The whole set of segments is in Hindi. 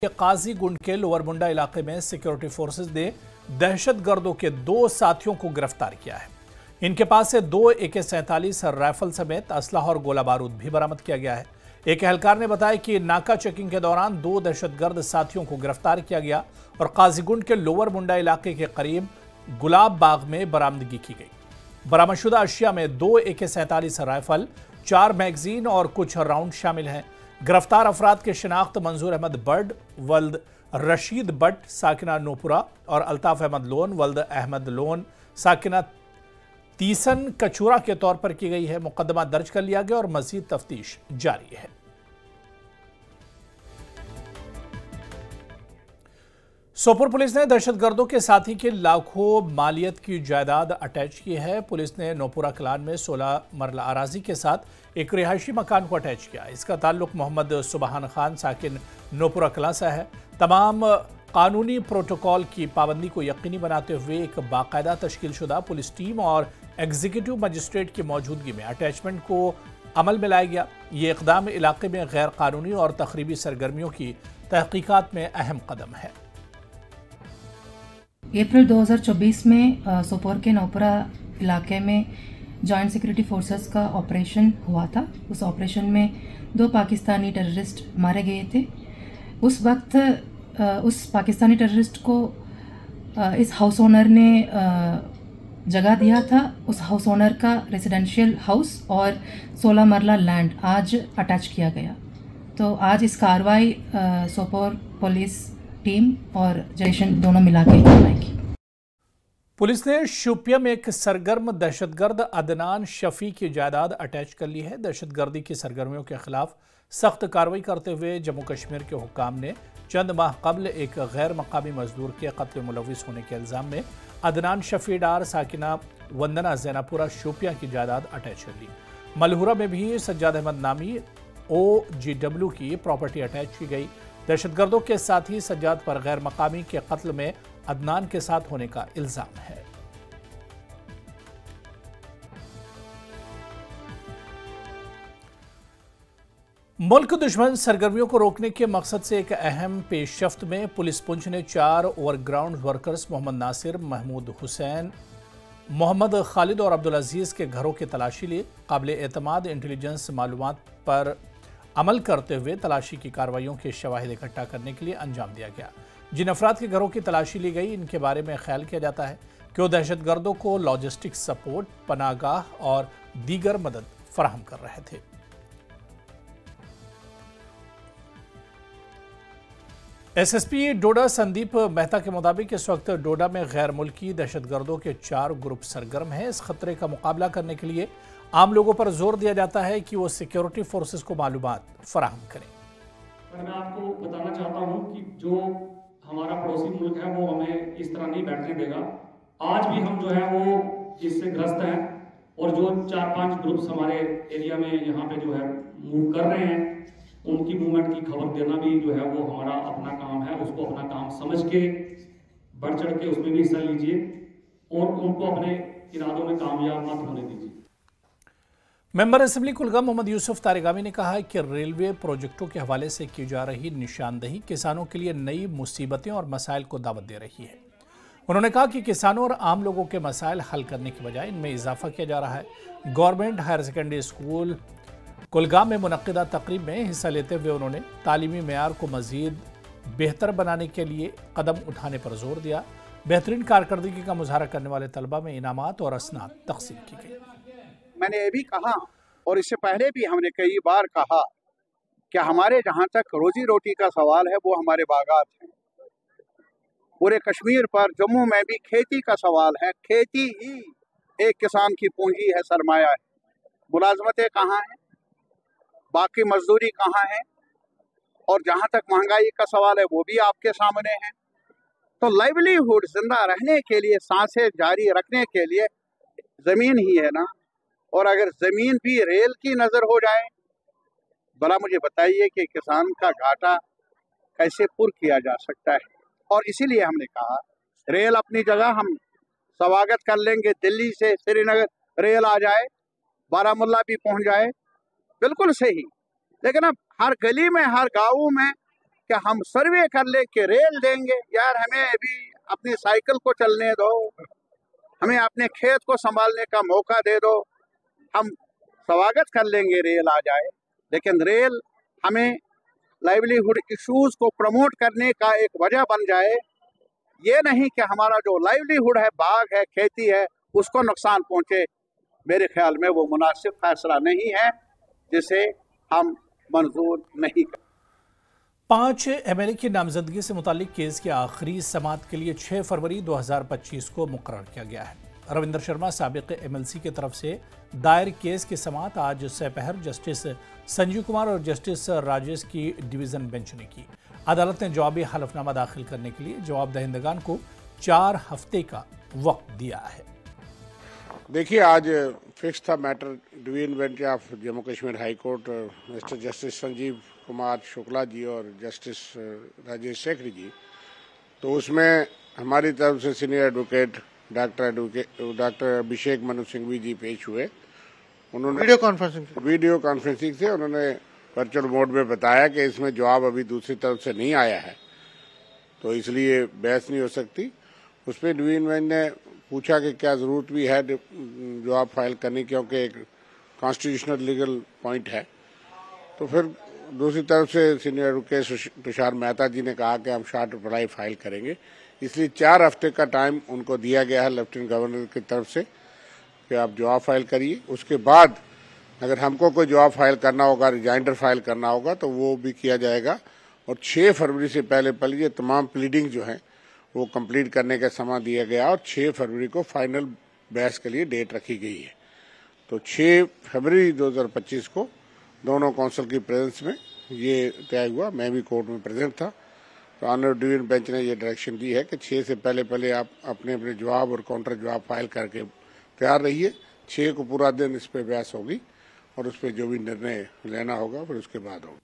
काजी गुंड के लोअर मुंडा इलाके में सिक्योरिटी फोर्सेज ने दहशतगर्दों के 2 साथियों को गिरफ्तार किया है। इनके पास से 2 AK-47 राइफल समेत असलाह और गोला बारूद भी बरामद किया गया है। एक एहलकार ने बताया कि नाका चेकिंग के दौरान 2 दहशतगर्द साथियों को गिरफ्तार किया गया और काजीगुंड के लोअर मुंडा इलाके के करीब गुलाब बाग में बरामदगी की गई। बरामदशुदा अशिया में 2 AK-47 राइफल, 4 मैगजीन और कुछ राउंड शामिल हैं। गिरफ्तार अफराद की शिनाख्त मंजूर अहमद बर्ड वल्द रशीद बट साकिना नोपुरा और अल्ताफ अहमद लोन वल्द अहमद लोन साकिना तीसन कचूरा के तौर पर की गई है। मुकदमा दर्ज कर लिया गया और मजीद तफ्तीश जारी है। सोपोर पुलिस ने दहशतगर्दों के साथी के लाखों मालियत की जायदाद अटैच की है। पुलिस ने नोपुरा क्लान में 16 मरला अराजी के साथ एक रिहायशी मकान को अटैच किया। इसका ताल्लुक मोहम्मद सुबहान खान साकिन नोपुरा क्ला से है। तमाम कानूनी प्रोटोकॉल की पाबंदी को यकीनी बनाते हुए एक बाकायदा तश्कीलशुदा पुलिस टीम और एग्जीक्यूटिव मजिस्ट्रेट की मौजूदगी में अटैचमेंट को अमल में लाया गया। ये इकदाम इलाके में गैर कानूनी और तखरीबी सरगर्मियों की तहकीकात में अहम कदम है। अप्रैल 2024 में सोपोर के नोपुरा इलाके में जॉइंट सिक्योरिटी फोर्सेस का ऑपरेशन हुआ था। उस ऑपरेशन में 2 पाकिस्तानी टेररिस्ट मारे गए थे। उस वक्त उस पाकिस्तानी टेररिस्ट को इस हाउस ओनर ने जगह दिया था। उस हाउस ओनर का रेजिडेंशियल हाउस और 16 मरला लैंड आज अटैच किया गया। तो आज इस कार्रवाई सोपोर पुलिस टीम और जैशन दोनों मिला के कार्रवाई की। पुलिस ने शोपिया में एक सरगर्म दहशतगर्द अदनान शफी की जायदाद अटैच कर ली है। दहशतगर्दी की सरगर्मियों के खिलाफ सख्त कार्रवाई करते हुए जम्मू कश्मीर के हुक्काम ने चंद माह कबल एक गैर मकामी मजदूर के कत्ल मुलविस होने के इल्ज़ाम में अदनान शफी डार साकिना वंदना जैनापुरा शोपिया की जायदाद अटैच कर ली। मलहुरा में भी सज्जाद अहमद नामी OGW की प्रॉपर्टी अटैच की गई। दहशतगर्दों के साथ ही सज्जाद पर गैर मकामी के कत्ल में अदनान के साथ होने का इल्जाम है। मुल्क दुश्मन सरगर्मियों को रोकने के मकसद से एक अहम पेशरफ्त में पुलिस पुंछ ने 4 ओवरग्राउंड वर्कर्स मोहम्मद नासिर, महमूद हुसैन, मोहम्मद खालिद और अब्दुल अजीज के घरों की तलाशी ली। काबिल एतमाद इंटेलिजेंस मालूमात पर अमल करते हुए तलाशी की कार्रवाइयों के शवाहिद इकट्ठा करने के लिए अंजाम दिया गया। जिन अफराद के घरों की तलाशी ली गई, इनके बारे में ख्याल किया जाता है कि वो दहशतगर्दों को लॉजिस्टिक सपोर्ट, पनागाह और दीगर मदद फराहम कर रहे थे। SSP डोडा संदीप मेहता के मुताबिक इस वक्त डोडा में गैर मुल्की दहशतगर्दों के 4 ग्रुप सरगर्म हैं। इस खतरे का मुकाबला करने के लिए आम लोगों पर जोर दिया जाता है कि वो सिक्योरिटी फोर्सेस को मालूमात फराहम करें। मैं आपको बताना चाहता हूं कि जो हमारा पड़ोसी मुल्क है वो हमें इस तरह नहीं बैठने देगा। आज भी हम जो है वो इससे ग्रस्त हैं और जो 4-5 ग्रुप्स हमारे एरिया में यहाँ पे जो है मूव कर रहे हैं, उनकी मूवमेंट की खबर देना भी जो है वो हमारा अपना काम है। उसको अपना काम समझ के बढ़ चढ़ के उसमें भी हिस्सा लीजिए और उनको अपने इरादों में कामयाब मत होने दीजिए। मेंबर असेंबली कुलगाम मोहम्मद यूसुफ तारिगामी ने कहा है कि रेलवे प्रोजेक्टों के हवाले से की जा रही निशानदही किसानों के लिए नई मुसीबतें और मसाइल को दावत दे रही है। उन्होंने कहा कि किसानों और आम लोगों के मसाइल हल करने की बजाय इनमें इजाफा किया जा रहा है। Government higher secondary school Kulgam में मुनक्किदा तकरीब में हिस्सा लेते हुए उन्होंने तालीमी मेयार को मजीद बेहतर बनाने के लिए कदम उठाने पर जोर दिया। बेहतरीन कारकर्दगी का मुजाहरा करने वाले तलबा में इनामात और असनाद तकसीम की गई। मैंने ये भी कहा और इससे पहले भी हमने कई बार कहा कि हमारे जहाँ तक रोजी रोटी का सवाल है वो हमारे बागात हैं। पूरे कश्मीर पर, जम्मू में भी खेती का सवाल है। खेती ही एक किसान की पूंजी है, सरमाया है। मुलाजमतें कहाँ हैं, बाकी मजदूरी कहाँ है, और जहाँ तक महंगाई का सवाल है वो भी आपके सामने है। तो लाइवलीहुड जिंदा रहने के लिए, सांसें जारी रखने के लिए ज़मीन ही है ना। और अगर ज़मीन भी रेल की नज़र हो जाए, भला मुझे बताइए कि किसान का घाटा कैसे पूरा किया जा सकता है। और इसीलिए हमने कहा रेल अपनी जगह हम स्वागत कर लेंगे। दिल्ली से श्रीनगर रेल आ जाए, बारामूला भी पहुंच जाए, बिल्कुल सही। लेकिन अब हर गली में, हर गाँव में क्या हम सर्वे कर ले कि रेल देंगे? यार हमें अभी अपनी साइकिल को चलने दो, हमें अपने खेत को संभालने का मौका दे दो। हम स्वागत कर लेंगे रेल आ जाए, लेकिन रेल हमें लाइवलीहुड इश्यूज को प्रमोट करने का एक वजह बन जाए, ये नहीं कि हमारा जो लाइवलीहुड है, बाग है, खेती है, उसको नुकसान पहुंचे। मेरे ख्याल में वो मुनासिब फैसला नहीं है, जिसे हम मंजूर नहीं कर। 5 एमएलए की नामजदगी से मुतालिक केस की आखिरी समाअत के लिए 6 फरवरी 2025 को मुकर्रर किया गया है। रविंदर शर्मा साबिक एमएलसी की तरफ से दायर केस की समाअत आज सपहर जस्टिस संजीव कुमार और जस्टिस राजेश की डिवीजन बेंच ने की। अदालत ने जवाबी हलफनामा दाखिल करने के लिए जवाब दहिंदगान को 4 हफ्ते का वक्त दिया है। देखिए, आज फिक्स था matter division bench of Jammu Kashmir high court mister justice Sanjeev Kumar Shukla ji और जस्टिस राजेश शेखरी जी। तो उसमें हमारी तरफ से senior advocate doctor Abhishek Manu Singhvi जी पेश हुए। उन्होंने वीडियो कॉन्फ्रेंसिंग से उन्होंने वर्चुअल मोड में बताया कि इसमें जवाब अभी दूसरी तरफ से नहीं आया है, तो इसलिए बहस नहीं हो सकती। उस पर डिवीजन बेंच ने पूछा कि क्या जरूरत भी है जवाब फाइल करने, क्योंकि एक कॉन्स्टिट्यूशनल लीगल पॉइंट है। तो फिर दूसरी तरफ से सीनियर एडवोकेट तुषार मेहता जी ने कहा कि हम शॉर्ट रिप्लाई फाइल करेंगे, इसलिए 4 हफ्ते का टाइम उनको दिया गया है लेफ्टिनेंट गवर्नर की तरफ से कि आप जवाब फाइल करिए। उसके बाद अगर हमको कोई जवाब फाइल करना होगा, रिजाइंडर फाइल करना होगा, तो वो भी किया जाएगा। और 6 फरवरी से पहले ये तमाम प्लीडिंग जो है वो कंप्लीट करने का समय दिया गया और 6 फरवरी को फाइनल बहस के लिए डेट रखी गई है। तो 6 फरवरी 2025 को दोनों काउंसिल की प्रेजेंस में ये तय हुआ। मैं भी कोर्ट में प्रेजेंट था। तो ऑनर डिवीजन बेंच ने ये डायरेक्शन दी है कि 6 से पहले आप अपने अपने जवाब और काउंटर जवाब फाइल करके तैयार रहिए। 6 को पूरा दिन इस पर बहस होगी और उस पर जो भी निर्णय लेना होगा फिर उसके बाद होगा।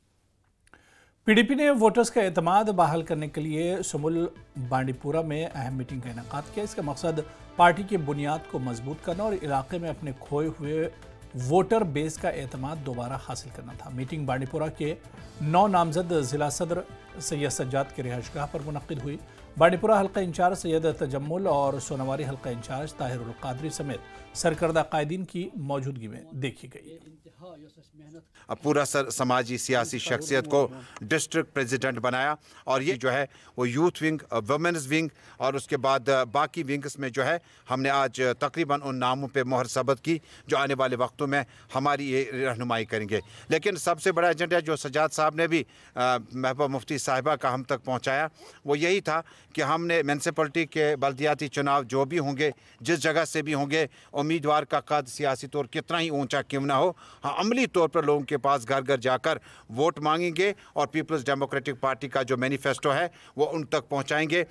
पीडीपी ने वोटर्स का एतमाद बहाल करने के लिए सुमुल बांडीपुरा में अहम मीटिंग का इनेकाद किया। इसका मकसद पार्टी की बुनियाद को मजबूत करना और इलाके में अपने खोए हुए वोटर बेस का एतमाद दोबारा हासिल करना था। मीटिंग बांडीपुरा के 9 नामजद जिला सदर सैयद सज्जाद की रिहाइशगाह पर मुनक्किद हुई। बांडीपुरा हल्का इंचार्ज सैयद तजम्मुल और सोनावारी हल्का इंचार्ज ताहिरुल कादरी समेत सरकर्दा कायदीन की मौजूदगी में देखी गई। पूरा समाजी सियासी शख्सियत को डिस्ट्रिक्ट प्रेसिडेंट बनाया और ये जो है वो यूथ विंग, वुमेन्स विंग और उसके बाद बाकी विंग्स में जो है हमने आज तकरीबन उन नामों पे मोहर सबत की जो आने वाले वक्तों में हमारी ये रहनुमाई करेंगे। लेकिन सबसे बड़ा एजेंडा जो सज्जाद साहब ने भी महबूबा मुफ्ती साहिबा का हम तक पहुँचाया वो यही था कि हमने म्यूनसिपलिटी के बल्दियाती चुनाव जो भी होंगे, जिस जगह से भी होंगे, उम्मीदवार का कद सियासी तौर कितना ही ऊंचा क्यों ना हो, हाँ अमली तौर पर लोगों के पास घर घर जाकर वोट मांगेंगे और पीपल्स डेमोक्रेटिक पार्टी का जो मैनिफेस्टो है वो उन तक पहुंचाएंगे।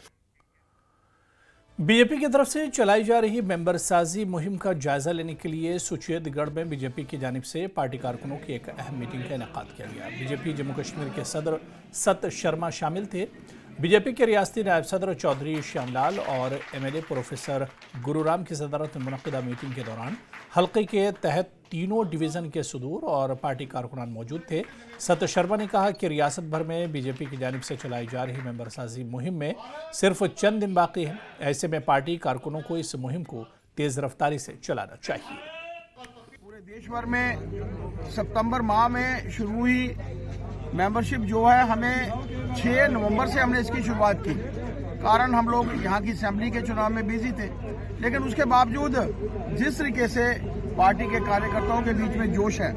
बीजेपी की तरफ से चलाई जा रही मेंबर साजी मुहिम का जायजा लेने के लिए सुचेतगढ़ में बीजेपी की जानिब से पार्टी कारकुनों की एक अहम मीटिंग का इनेकाद किया गया। बीजेपी जम्मू कश्मीर के सदर सत शर्मा शामिल थे। बीजेपी के रियासती नायब सदर चौधरी श्यामलाल और एमएलए प्रोफेसर गुरुराम की सदारत में मुनक्किदा मीटिंग के दौरान हल्के के तहत तीनों डिवीज़न के सदूर और पार्टी कारकुनान मौजूद थे। सत शर्मा ने कहा कि रियासत भर में बीजेपी की जानिब से चलाई जा रही मेंबर साजी मुहिम में सिर्फ चंद दिन बाकी हैं। ऐसे में पार्टी कारकुनों को इस मुहिम को तेज रफ्तारी से चलाना चाहिए। पूरे देश भर में सितंबर माह में शुरू हुई मेंबरशिप जो है, हमें 6 नवंबर से हमने इसकी शुरुआत की। कारण हम लोग यहाँ की असेंबली के चुनाव में बिजी थे, लेकिन उसके बावजूद जिस तरीके से पार्टी के कार्यकर्ताओं के बीच में जोश है,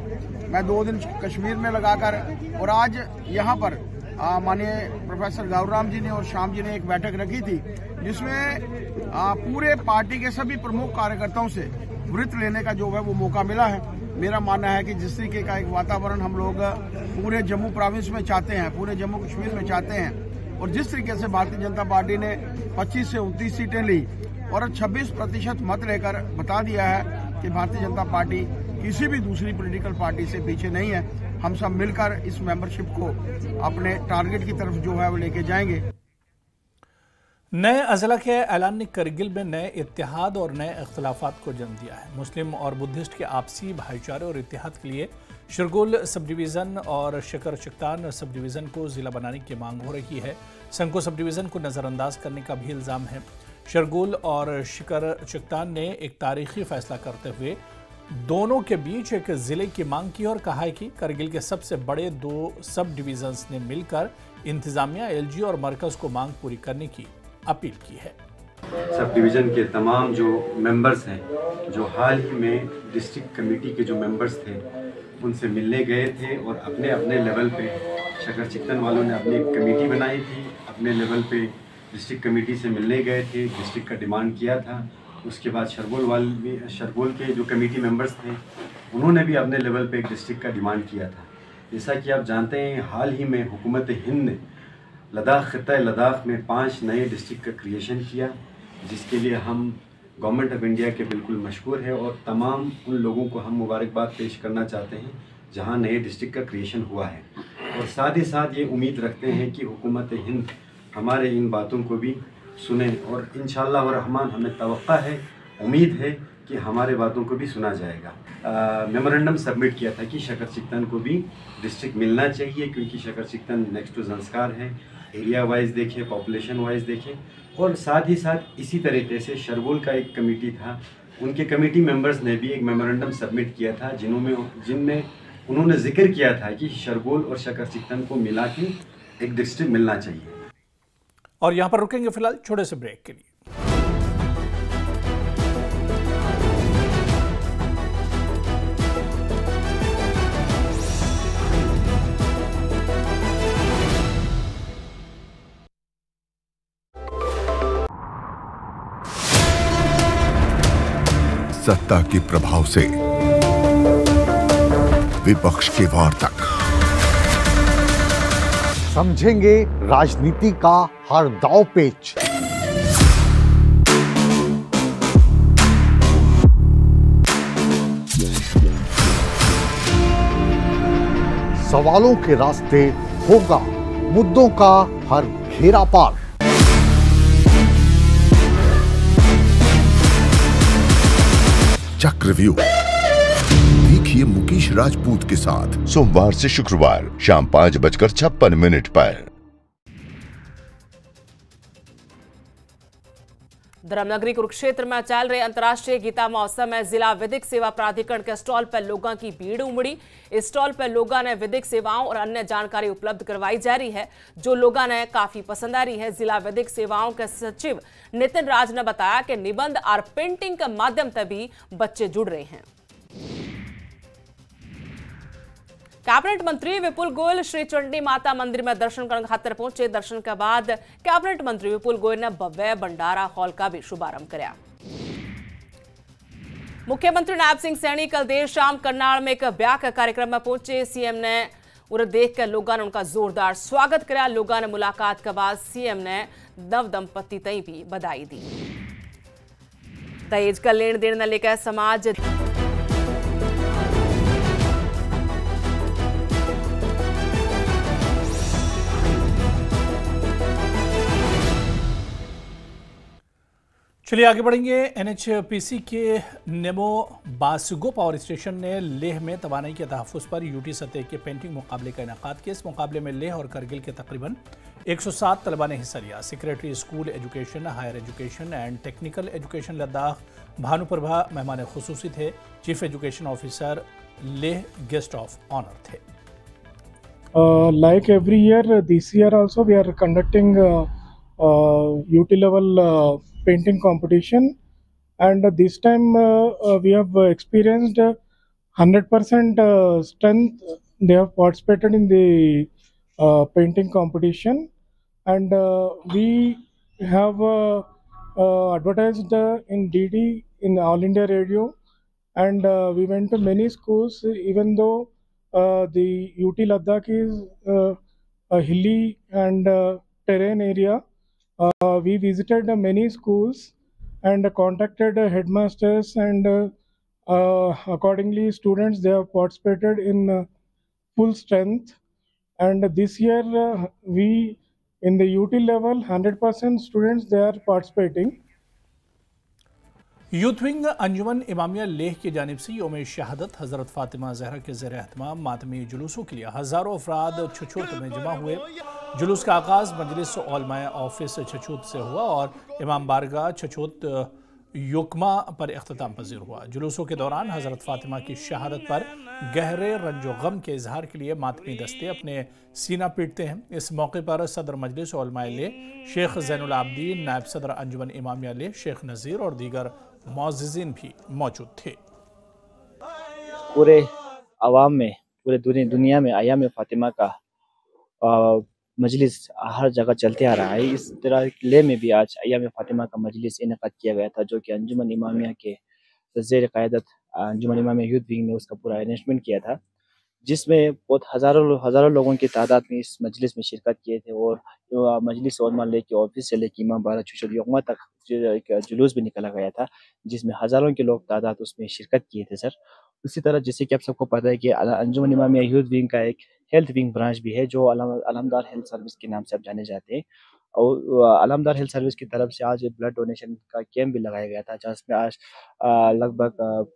मैं 2 दिन कश्मीर में लगाकर और आज यहाँ पर माननीय प्रोफेसर गौराम जी ने और श्याम जी ने एक बैठक रखी थी, जिसमें पूरे पार्टी के सभी प्रमुख कार्यकर्ताओं से वृत्त लेने का जो है वो मौका मिला है। मेरा मानना है कि जिस तरीके का एक वातावरण हम लोग पूरे जम्मू प्रोविंस में चाहते हैं, पूरे जम्मू कश्मीर में चाहते हैं, और जिस तरीके से भारतीय जनता पार्टी ने 25 से 29 सीटें ली और 26% मत लेकर बता दिया है कि भारतीय जनता पार्टी किसी भी दूसरी पॉलिटिकल पार्टी से पीछे नहीं है। हम सब मिलकर इस मेंबरशिप को अपने टारगेट की तरफ जो है वो लेके जाएंगे। नए अजला के ऐलान ने करगिल में नए इत्तेहाद और नए इख्तलाफात को जन्म दिया है। मुस्लिम और बुद्धिस्ट के आपसी भाईचारे और इत्तेहाद के लिए शरगोल सब डिवीज़न और शिकर चिकतान सब डिवीज़न को ज़िला बनाने की मांग हो रही है। संको सब डिवीज़न को नज़रअंदाज करने का भी इल्ज़ाम है। शरगोल और शिकर चिकतान ने एक तारीखी फैसला करते हुए दोनों के बीच एक ज़िले की मांग की और कहा है कि करगिल के सबसे बड़े 2 सब डिवीज़न्स ने मिलकर इंतज़ामिया, एलजी और मरकज़ को मांग पूरी करने की अपील की है। सब डिवीज़न के तमाम जो मेंबर्स हैं, जो हाल ही में डिस्ट्रिक्ट कमेटी के जो मेंबर्स थे, उनसे मिलने गए थे और अपने अपने लेवल पे शकर चिकतन वालों ने अपनी एक कमेटी बनाई थी। अपने लेवल पे डिस्ट्रिक्ट कमेटी से मिलने गए थे, डिस्ट्रिक्ट का डिमांड किया था। उसके बाद शरगोल के जो कमेटी मेंबर्स थे, उन्होंने भी अपने लेवल पे एक डिस्ट्रिक्ट का डिमांड किया था। जैसा कि आप जानते हैं, हाल ही में हुकूमत हिंद ने खित्ता लद्दाख में 5 नए डिस्ट्रिक्ट का क्रिएशन किया, जिसके लिए हम गवर्नमेंट ऑफ इंडिया के बिल्कुल मशहूर है और तमाम उन लोगों को हम मुबारकबाद पेश करना चाहते हैं जहां नए डिस्ट्रिक्ट का क्रिएशन हुआ है। और साथ ही साथ ये उम्मीद रखते हैं कि हुकूमत हिंद हमारे इन बातों को भी सुने और इंशाअल्लाह व रहमान हमें तवक्का है, उम्मीद है कि हमारे बातों को भी सुना जाएगा। मेमोरेंडम सबमिट किया था कि शकर चिकतन को भी डिस्ट्रिक्ट मिलना चाहिए, क्योंकि शकर चिकतन नेक्स्ट टू ज़ंस्कार है। एरिया वाइज देखें, पॉपुलेशन वाइज देखें, और साथ ही साथ इसी तरीके से शरगोल का एक कमेटी था, उनके कमेटी मेंबर्स ने भी एक मेमोरेंडम सबमिट किया था जिनमें उन्होंने जिक्र किया था कि शरगोल और शकर चिकतन को मिला के एक डिस्ट्रिक्ट मिलना चाहिए। और यहाँ पर रुकेंगे फिलहाल छोटे से ब्रेक के लिए। सत्ता के प्रभाव से विपक्ष के वार तक समझेंगे राजनीति का हर दांव पेच। सवालों के रास्ते होगा मुद्दों का हर घेरा पार। चक्रव्यूह देखिए मुकेश राजपूत के साथ सोमवार से शुक्रवार शाम 5:56 पर। धर्मनगरी कुरुक्षेत्र में चल रहे अंतर्राष्ट्रीय गीता महोत्सव में जिला विधिक सेवा प्राधिकरण के स्टॉल पर लोगों की भीड़ उमड़ी। इस स्टॉल पर लोगों ने विधिक सेवाओं और अन्य जानकारी उपलब्ध करवाई जा रही है, जो लोगों ने काफी पसंद आ रही है। जिला विधिक सेवाओं के सचिव नितिन राज ने बताया कि निबंध और पेंटिंग के माध्यम से भी बच्चे जुड़ रहे हैं। कैबिनेट मंत्री विपुल गोयल श्री चंडी माता मंदिर में दर्शन करने खातिर पहुंचे। दर्शन के बाद कैबिनेट मंत्री विपुल गोयल ने भव्य भंडारा हॉल का भी शुभारंभ किया। मुख्यमंत्री नायब सिंह सैनी कल देर शाम करनाल में एक ब्याह के कार्यक्रम में पहुंचे। सीएम ने उन्हें देखकर लोगों ने उनका जोरदार स्वागत किया। लोगों ने मुलाकात के बाद सीएम ने नव दंपति तई भी बधाई दी। दहेज का लेन देन न लेकर समाज चलिए आगे बढ़ेंगे। एनएचपीसी के नेमो बासुगो पावर स्टेशन ने लेह में तवानाई के तहफ़्फ़ुज़ पर यूटी सतह के पेंटिंग मुकाबले का इनेकाद किया। इस मुकाबले में लेह और करगिल के तकरीबन 107 तलबा ने हिस्सा लिया। Secretary school education, higher education and technical education Ladakh Bhanuprabha मेहमान खुसूसी थे। Chief education officer Leh guest of honour थे। Like every year, this year also we are conducting UT level painting competition, and this time we have experienced 100% strength. They have participated in the painting competition, and we have advertised in DD, in All India Radio, and we went to many schools. Even though the UT Ladakh is a hilly and terrain area, we visited many schools and contacted headmasters, and accordingly students, they have participated in full strength. And this year we in the UT level 100% students they are participating. Youth wing Anjuman Imamia Leh की जानिब से यौम शहादत हज़रत फ़ातिमा ज़हरा के ज़ेर एहतमाम मातमी जुलूसों के लिए हज़ारों अफराद छछूत में जमा हुए। जुलूस का आगाज़ मजलिस उलमाए ऑफिस छछूत से हुआ और इमाम बारगाह छछूत युकमा पर इख्तिताम पजीर हुआ। जुलूसों के दौरान हज़रत फ़ातिमा की शहादत पर गहरे रंजो गम के इजहार के लिए मातमी दस्ते अपने सीना पीटते हैं। इस मौके पर सदर मजलिस उलमाए लेह शेख ज़ैनुल आबदीन, नायब सदर अंजुमन इमामिया लेह शेख नज़ीर और दीगर मौज़िज़ीन भी मौजूद थे। पूरे आवाम में, पूरे दुनिया में अय्याम फ़ातिमा का मजलिस हर जगह चलते आ रहा है। इस तरह लेह में भी आज अय्याम फ़ातिमा का मजलिस इनेकाद किया गया था, जो कि अंजुमन इमामिया के ज़ेर क़यादत अंजुमन इमामिया यूथ विंग ने उसका पूरा अरेंजमेंट किया था, जिसमें बहुत हज़ारों लोगों की तादाद में इस मजलिस में शिरकत किए थे। और मजलिस उलमा लेह के ऑफिस से लेकर इमाम बारगाह छछूत युकमा तक एक जुलूस भी निकाला गया था, जिसमें हज़ारों के लोग तादाद उसमें शिरकत किए थे सर। उसी तरह जैसे कि आप सबको पता है कि अंजुमन इमामिया यूथ विंग का एक हेल्थ विंग ब्रांच भी है, जो अलमदार हेल्थ सर्विस के नाम से अब जाने जाते हैं। और अलमदार हेल्थ सर्विस की तरफ से आज ब्लड डोनेशन का कैंप भी लगाया गया था, जिसमें आज लगभग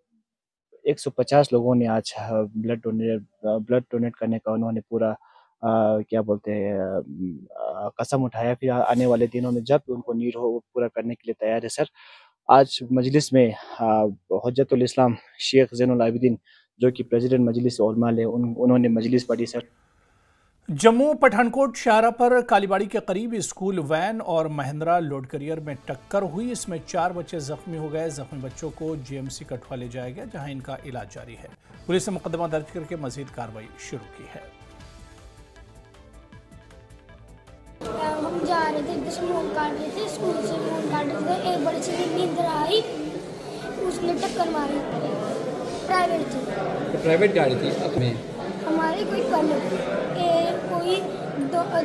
150 लोगों ने आज ब्लड डोनेट करने का उन्होंने पूरा क्या बोलते हैं कसम उठाया। फिर आने वाले दिनों में जब उनको नीड हो वो पूरा करने के लिए तैयार है सर। आज मजलिस में हुज्जतुल इस्लाम शेख ज़ैनुल आबिदीन, जो कि प्रेसिडेंट मजलिस उलमा लेह, उन्होंने मजलिस पढ़ी सर। जम्मू पठानकोट शाहरा पर कालीबाड़ी के करीब स्कूल वैन और महिंद्रा लोड करियर में टक्कर हुई। इसमें 4 बच्चे जख्मी हो गए। जख्मी बच्चों को जीएमसी कठुआ ले जाया गया, जहां इनका इलाज जारी है। पुलिस ने मुकदमा दर्ज करके मजीद कार्रवाई शुरू की है। हम जा रहे थे, इधर से मोड़ काट रहे थे, स्कूल से मोड़ काट रहे थे, एक बड़ी सी नींद आई, उसने टक्कर मारी। प्राइवेट थी, प्राइवेट गाड़ी थी अपने हमारे कोई कोई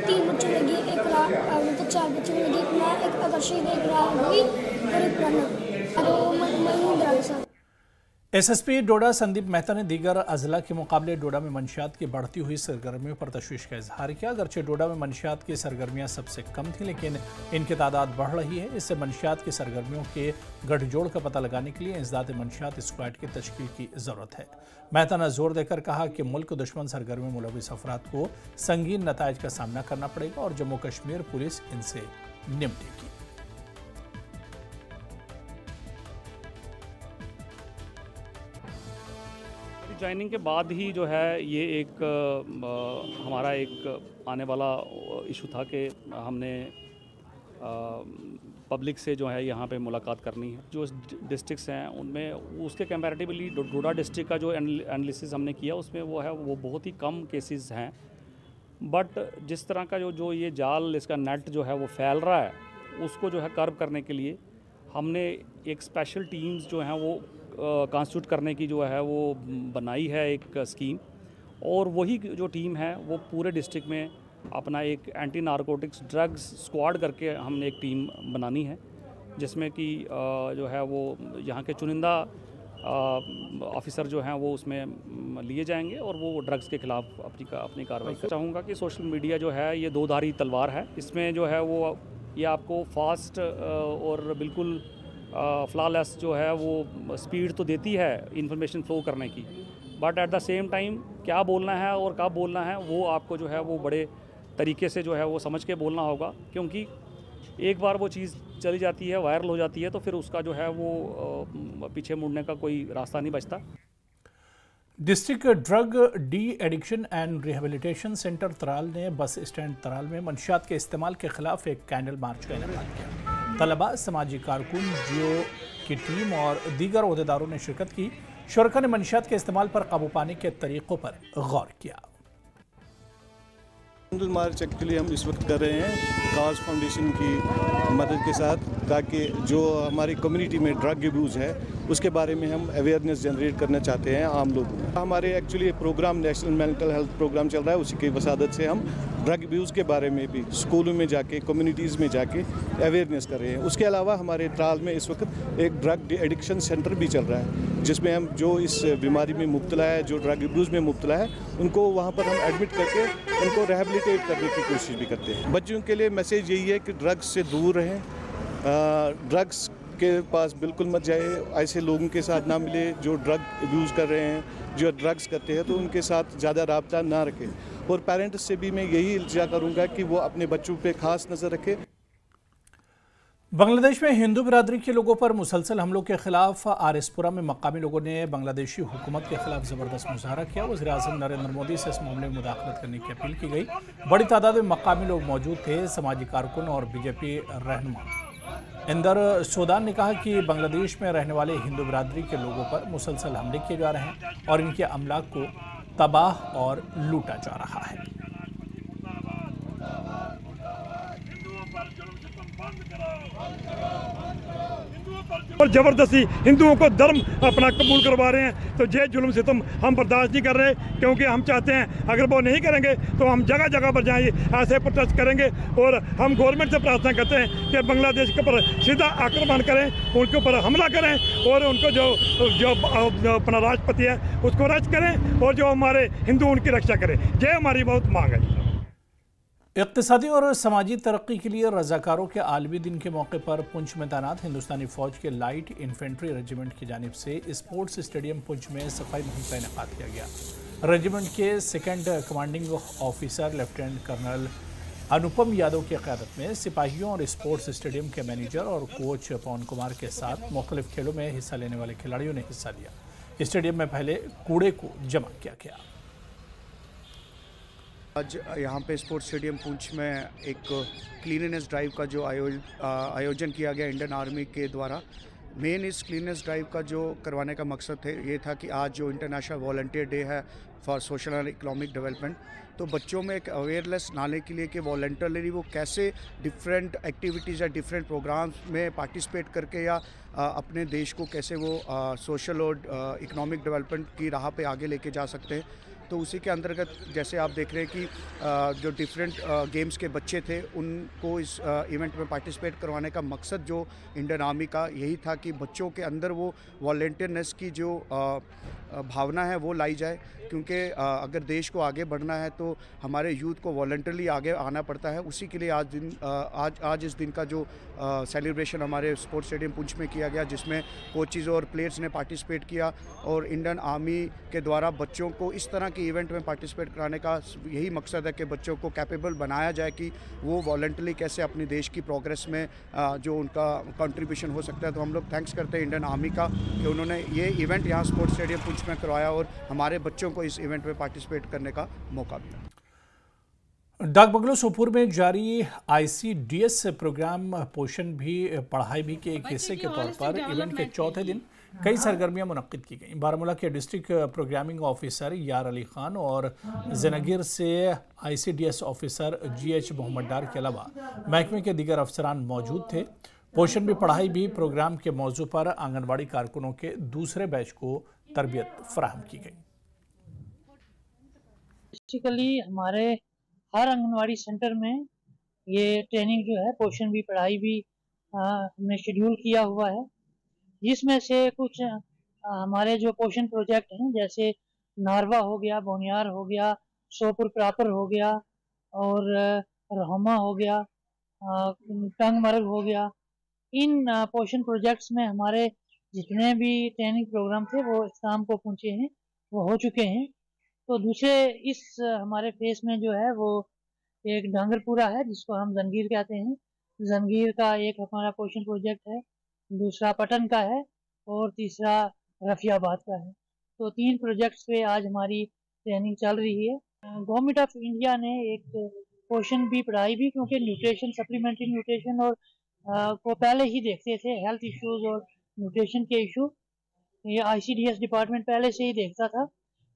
3 बच्चों लगी, एक मतलब 4 बच्चों लगी, मैं एक आकर्षित एक रात हुई और एक प्रणव और महिंद्रा के साथ। एसएसपी डोडा संदीप मेहता ने दीगर अजला के मुकाबले डोडा में मंशियात की बढ़ती हुई सरगर्मियों पर तशवीश का इजहार किया। अगरचे डोडा में मंशियात की सरगर्मियां सबसे कम थी, लेकिन इनकी तादाद बढ़ रही है। इससे मंशियात की सरगर्मियों के गठजोड़ का पता लगाने के लिए इंसदाद मंशियात स्क्वाड की तश्कील की ज़रूरत है। मेहता ने जोर देकर कहा कि मुल्क दुश्मन सरगर्मी मुलविस अफराद को संगीन नताइज का सामना करना पड़ेगा और जम्मू कश्मीर पुलिस इनसे निपटेगी। ज्वाइनिंग के बाद ही जो है ये एक हमारा एक आने वाला इशू था कि हमने पब्लिक से जो है यहाँ पे मुलाकात करनी है। जो डिस्ट्रिक्ट्स हैं उनमें उसके कंपैरेटिवली डोडा डिस्ट्रिक्ट का जो एनालिसिस हमने किया उसमें वो बहुत ही कम केसेस हैं। बट जिस तरह का जो ये जाल, इसका नेट जो है वो फैल रहा है, उसको जो है कर्व करने के लिए हमने एक स्पेशल टीम्स जो हैं वो कॉन्स्टिट्यूट करने की जो है वो बनाई है एक स्कीम। और वही जो टीम है वो पूरे डिस्ट्रिक्ट में अपना एक एंटी नारकोटिक्स ड्रग्स स्क्वाड करके हमने एक टीम बनानी है, जिसमें कि जो है वो यहाँ के चुनिंदा ऑफिसर जो हैं वो उसमें लिए जाएंगे और वो ड्रग्स के खिलाफ अपनी कार्रवाई कर। चाहूँगा कि सोशल मीडिया जो है ये 2धारी तलवार है। इसमें जो है वो ये आपको फास्ट और बिल्कुल फ्लॉलेस जो है वो स्पीड तो देती है इंफॉर्मेशन फ्लो करने की, but at the same time क्या बोलना है और कब बोलना है वो आपको जो है वो बड़े तरीके से जो है वो समझ के बोलना होगा, क्योंकि एक बार वो चीज़ चली जाती है, वायरल हो जाती है, तो फिर उसका जो है वो पीछे मुड़ने का कोई रास्ता नहीं बचता। District drug de addiction and rehabilitation centre Tral ने बस स्टैंड तराल में मंशियात के इस्तेमाल के खिलाफ एक कैंडल मार्च का इनेकाद किया। तलबा, समाजी कारकुन, जियो की टीम और दीगर ओहदेदारों ने शिरकत की। शुरका ने मंशियात के इस्तेमाल पर काबू पाने के तरीक़ों पर गौर किया। कैंडल मार्च एक्चुअली हम इस वक्त कर रहे हैं काज फाउंडेशन की मदद के साथ, ताकि जो हमारी कम्युनिटी में ड्रग अब्यूज़ है उसके बारे में हम अवेयरनेस जनरेट करना चाहते हैं आम लोगों में। हमारे actually programme national mental health programme चल रहा है, उसी की वसादत से हम ड्रग अब्यूज़ के बारे में भी स्कूलों में जाके, कम्युनिटीज़ में जाके अवेयरनेस कर रहे हैं। उसके अलावा हमारे ट्राल में इस वक्त एक ड्रग एडिक्शन सेंटर भी चल रहा है, जिसमें हम जो इस बीमारी में मुब्तला है, जो ड्रग अब्यूज़ में मुब्तला है, उनको वहाँ पर हम एडमिट करके उनको रिहेबिलिटेट करने की कोशिश भी करते हैं। बच्चों के लिए मैसेज यही है कि ड्रग्स से दूर रहें, ड्रग्स के पास बिल्कुल मत जाए, ऐसे लोगों के साथ ना मिले जो ड्रग अब्यूज़ कर रहे हैं, जो ड्रग्स करते हैं, तो उनके साथ ज़्यादा राब्ता ना रखें। और पेरेंट्स से भी मैं यही इल्तिजा करूँगा कि वो अपने बच्चों पे खास नज़र रखें। बांग्लादेश में हिंदू बिरादरी के लोगों पर मुसलसल हमलों के खिलाफ आरएसपुरा में मकामी लोगों ने बांग्लादेशी हुकूमत के खिलाफ जबरदस्त मुजाहरा किया। वज़ीर-ए-आज़म नरेंद्र मोदी से इस मामले में मुदाखलत करने की अपील की गई। बड़ी तादाद में मकामी लोग मौजूद थे। समाजी कारकुन और बीजेपी रहनुमा इंदर सोदान ने कहा कि बांग्लादेश में रहने वाले हिंदू बिरादरी के लोगों पर मुसलसल हमले किए जा रहे हैं और इनके अमलाक को तबाह और लूटा जा रहा है। और जबरदस्ती हिंदुओं को धर्म अपना कबूल करवा रहे हैं, तो ये जुल्म सितम हम बर्दाश्त नहीं कर रहे, क्योंकि हम चाहते हैं अगर वो नहीं करेंगे तो हम जगह जगह पर जाएंगे, ऐसे प्रोटेस्ट करेंगे। और हम गवर्नमेंट से प्रार्थना करते हैं कि बांग्लादेश के ऊपर सीधा आक्रमण करें, उनके ऊपर हमला करें और उनको जो अपना राष्ट्रपति है उसको रद्द करें और जो हमारे हिंदू उनकी रक्षा करें। ये हमारी बहुत मांग है। इक़्तिसादी और समाजी तरक्की के लिए रज़ाकारों के आलमी दिन के मौके पर पुंछ में तैनात हिंदुस्तानी फ़ौज के लाइट इन्फेंट्री रेजिमेंट की जानिब से स्पोर्ट्स स्टेडियम पुंछ में सफाई मुहिम का इनेकाद किया गया। रेजिमेंट के second commanding officer lieutenant colonel Anupam Yadav की क़यादत में सिपाहियों और स्पोर्ट्स स्टेडियम के मैनेजर और कोच पवन कुमार के साथ मुख्तलिफ खेलों में हिस्सा लेने वाले खिलाड़ियों ने हिस्सा लिया। स्टेडियम में पहले कूड़े को जमा किया गया। आज यहाँ पे स्पोर्ट्स स्टेडियम पुंछ में एक क्लीननेस ड्राइव का जो आयोजन किया गया इंडियन आर्मी के द्वारा। मेन इस क्लीननेस ड्राइव का जो करवाने का मकसद है ये था कि आज जो इंटरनेशनल वॉलंटियर डे है for social and economic development, तो बच्चों में एक अवेयरनेस लाने के लिए कि वॉलंटरली वो कैसे डिफरेंट एक्टिविटीज़ या डिफरेंट प्रोग्राम्स में पार्टिसिपेट करके या अपने देश को कैसे वो सोशल और इकोनॉमिक डेवलपमेंट की राह पे आगे लेके जा सकते हैं। तो उसी के अंतर्गत जैसे आप देख रहे हैं कि जो डिफरेंट गेम्स के बच्चे थे उनको इस इवेंट में पार्टिसिपेट करवाने का मकसद जो इंडियन आर्मी का यही था कि बच्चों के अंदर वो वॉलंटियरनेस की जो भावना है वो लाई जाए, क्योंकि अगर देश को आगे बढ़ना है तो हमारे यूथ को वॉलंटरली आगे आना पड़ता है। उसी के लिए आज इस दिन का जो सेलिब्रेशन हमारे स्पोर्ट्स स्टेडियम पुंछ में किया गया, जिसमें कोचेज़ और प्लेयर्स ने पार्टिसिपेट किया और इंडियन आर्मी के द्वारा बच्चों को इस तरह के इवेंट में पार्टिसिपेट कराने का यही मकसद है कि बच्चों को कैपेबल बनाया जाए कि वो वॉलंटरली कैसे अपने देश की प्रोग्रेस में जो उनका कंट्रीब्यूशन हो सकता है। तो हम लोग थैंक्स करते हैं इंडियन आर्मी का कि उन्होंने ये इवेंट यहाँ स्पोर्ट्स स्टेडियम पुंछ में करवाया और हमारे बच्चों को इस इवेंट में पार्टिसिपेट करने का मौका मिला। डाक बंगलो सोपुर में जारी ICDS प्रोग्राम पोषण भी पढ़ाई भी के एक हिस्से के तौर पर इवेंट के चौथे दिन कई सरगर्मियां मुनक्किद की गईं। बारामूला के डिस्ट्रिक्ट प्रोग्रामिंग ऑफिसर यार अली खान और जनागिर से ICDS ऑफिसर GH मोहम्मद डार के अलावा महकमे के दीगर अफसरान मौजूद थे। पोषण भी पढ़ाई भी प्रोग्राम के मौजू पर आंगनबाड़ी कारकुनों के दूसरे बैच को तरबियत फराहम की गई। बेसिकली हमारे हर आंगनवाड़ी सेंटर में ये ट्रेनिंग जो है पोषण भी पढ़ाई भी हमने शेड्यूल किया हुआ है, जिसमें से कुछ हमारे जो पोषण प्रोजेक्ट हैं जैसे नारवा हो गया, बोनियार हो गया, सोपुर प्रॉपर हो गया और रहमा हो गया, टंगमर्ग हो गया। इन पोषण प्रोजेक्ट्स में हमारे जितने भी ट्रेनिंग प्रोग्राम थे वो इख्तिताम को पहुँचे हैं, वो हो चुके हैं। तो दूसरे इस हमारे फेस में जो है वो एक डांगरपुरा है जिसको हम जंगीर कहते हैं। जंगीर का एक हमारा पोषण प्रोजेक्ट है, दूसरा पटन का है और तीसरा रफियाबाद का है। तो 3 प्रोजेक्ट्स पे आज हमारी ट्रेनिंग चल रही है। गवर्नमेंट ऑफ इंडिया ने एक पोषण भी पढ़ाई भी, क्योंकि न्यूट्रिशन सप्लीमेंट्री न्यूट्रिशन और को पहले ही देखते थे, हेल्थ इश्यूज और न्यूट्रिशन के इशू ये ICDS डिपार्टमेंट पहले से ही देखता था।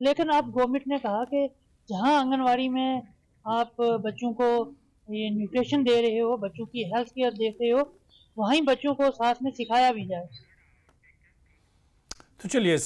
लेकिन अब गवर्नमेंट ने कहा कि जहां आंगनवाड़ी में आप बच्चों को ये न्यूट्रिशन दे रहे हो, बच्चों की हेल्थ केयर देख रहे हो, वहीं बच्चों को साथ में सिखाया भी जाए। तो चलिए